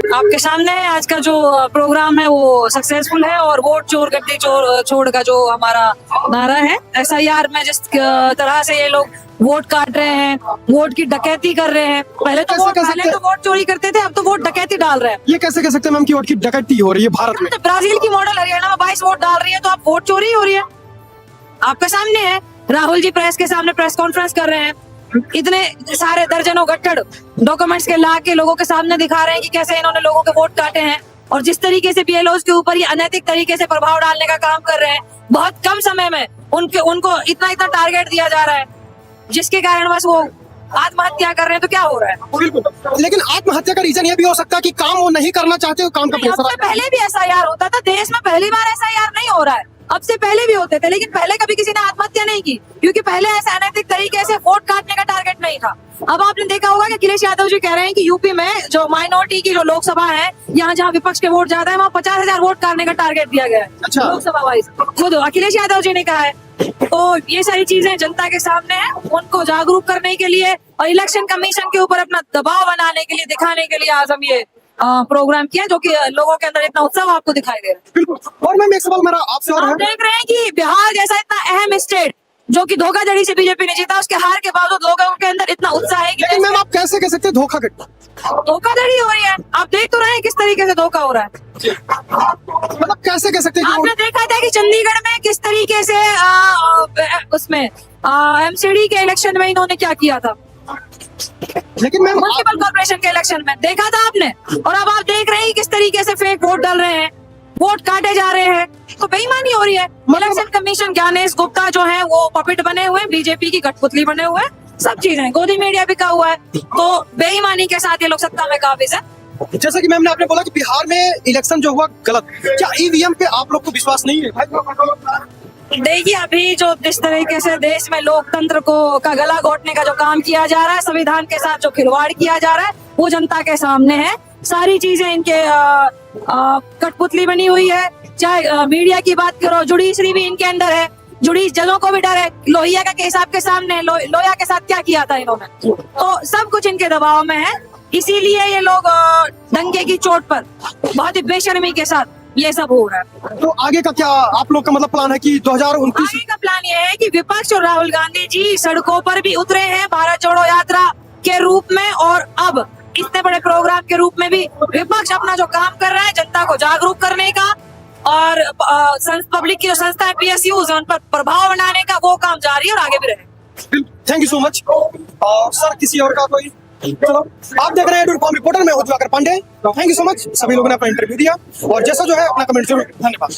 आपके सामने आज का जो प्रोग्राम है वो सक्सेसफुल है और वोट चोर गद्दी चोर छोड़ का जो हमारा नारा है, SIR में जिस तरह से ये लोग वोट काट रहे हैं, वोट की डकैती कर रहे हैं। पहले तो वोट चोरी करते थे, अब तो वोट डकैती डाल रहे हैं। ये कैसे कह सकते हैं मैम कि वोट की डकैती हो रही है भारत में? तो ब्राजील की मॉडल हरियाणा में 22 वोट डाल रही है, तो आप वोट चोरी हो रही है। आपके सामने है, राहुल जी प्रेस के सामने प्रेस कॉन्फ्रेंस कर रहे हैं, इतने सारे दर्जनों गट्ठड़ डॉक्यूमेंट्स के ला के लोगों के सामने दिखा रहे हैं कि कैसे इन्होंने लोगों के वोट काटे हैं और जिस तरीके से BLOs के ऊपर ये अनैतिक तरीके से प्रभाव डालने का काम कर रहे हैं। बहुत कम समय में उनको इतना टारगेट दिया जा रहा है, जिसके कारण बस वो आत्महत्या कर रहे हैं। तो क्या हो रहा है? बिल्कुल, लेकिन आत्महत्या का रीजन ये भी हो सकता है कि काम वो नहीं करना चाहते, वो काम का प्रेशर। पहले भी SIR होता था, देश में पहली बार SIR नहीं हो रहा है, अब से पहले भी होते थे, लेकिन पहले कभी किसी ने आत्महत्या नहीं की, क्योंकि पहले ऐसे अनैतिक तरीके से वोट काटने का टारगेट नहीं था। अब आपने देखा होगा कि अखिलेश यादव जी कह रहे हैं कि यूपी में जो माइनॉरिटी की जो लोकसभा है, यहाँ जहाँ विपक्ष के वोट ज्यादा है, वहाँ 50,000 वोट काटने का टारगेट दिया गया है। अच्छा। लोकसभा वाइज खुद अखिलेश यादव जी ने कहा है। तो ये सारी चीजें जनता के सामने है, उनको जागरूक करने के लिए और इलेक्शन कमीशन के ऊपर अपना दबाव बनाने के लिए, दिखाने के लिए आज हम ये प्रोग्राम किया, जो कि लोगों के अंदर इतना उत्साह आपको दिखाई दे रहा है। बिल्कुल। और मैम एक सवाल मेरा आपसे और है, आप देख रहे हैं कि बिहार जैसा इतना अहम स्टेट जो कि धोखाधड़ी से बीजेपी ने जीता, उसके हार के बावजूद लोगों के अंदर इतना उत्साह है कि लेकिन मैम आप कैसे कह सकते हैं धोखाधड़ी हो रही है? आप देख तो रहे हैं किस तरीके से धोखा हो रहा है। मतलब कैसे कह सकते हैं? आपने देखा था कि चंडीगढ़ में किस तरीके से उसमें MCD के इलेक्शन में इन्होंने क्या किया था, लेकिन मैम म्युनिसिपल कॉर्पोरेशन के इलेक्शन में देखा था आपने। और अब आप देख रहे हैं किस तरीके से फेक वोट डाल रहे हैं, वोट काटे जा रहे हैं, तो बेईमानी हो रही है। इलेक्शन कमीशन ज्ञानेश गुप्ता जो है वो पपेट बने हुए हैं, बीजेपी की कठपुतली बने हुए हैं, सब चीजें गोदी मीडिया बिका हुआ है, तो बेईमानी के साथ ये लोग सत्ता में काबिज है। जैसा कि मैम ने आपने बोला कि बिहार में इलेक्शन जो हुआ गलत, क्या EVM पे आप लोग को विश्वास नहीं है? देखिए, अभी जो जिस तरीके से देश में लोकतंत्र को का गला घोटने का जो काम किया जा रहा है, संविधान के साथ जो खिलवाड़ किया जा रहा है, वो जनता के सामने है। सारी चीजें इनके कठपुतली बनी हुई है। चाहे मीडिया की बात करो, जुडिशरी भी इनके अंदर है, जुडिश जजों को भी डर है। लोहिया का केस आपके सामने, लोहिया के साथ क्या किया था इन्होंने, तो सब कुछ इनके दबाव में है। इसीलिए ये लोग दंगे की चोट पर बहुत ही बेशर्मी के साथ ये सब हो रहा है। तो आगे का क्या आप लोग का मतलब प्लान है कि 2029? आगे का प्लान ये है कि विपक्ष और राहुल गांधी जी सड़कों पर भी उतरे हैं भारत जोड़ो यात्रा के रूप में, और अब इतने बड़े प्रोग्राम के रूप में भी विपक्ष अपना जो काम कर रहा है जनता को जागरूक करने का और पब्लिक की जो संस्था है PSUs उन पर प्रभाव बनाने का, वो काम जारी है और आगे भी रहे। Thank you so much. और सर किसी और का कोई? चलो, आप देख रहे हैं रिपोर्टर, मैं हूं Diwakar Pandey. Thank you so much. सभी लोगों ने अपना इंटरव्यू दिया और जैसा जो है अपना कमेंट जरूर। धन्यवाद।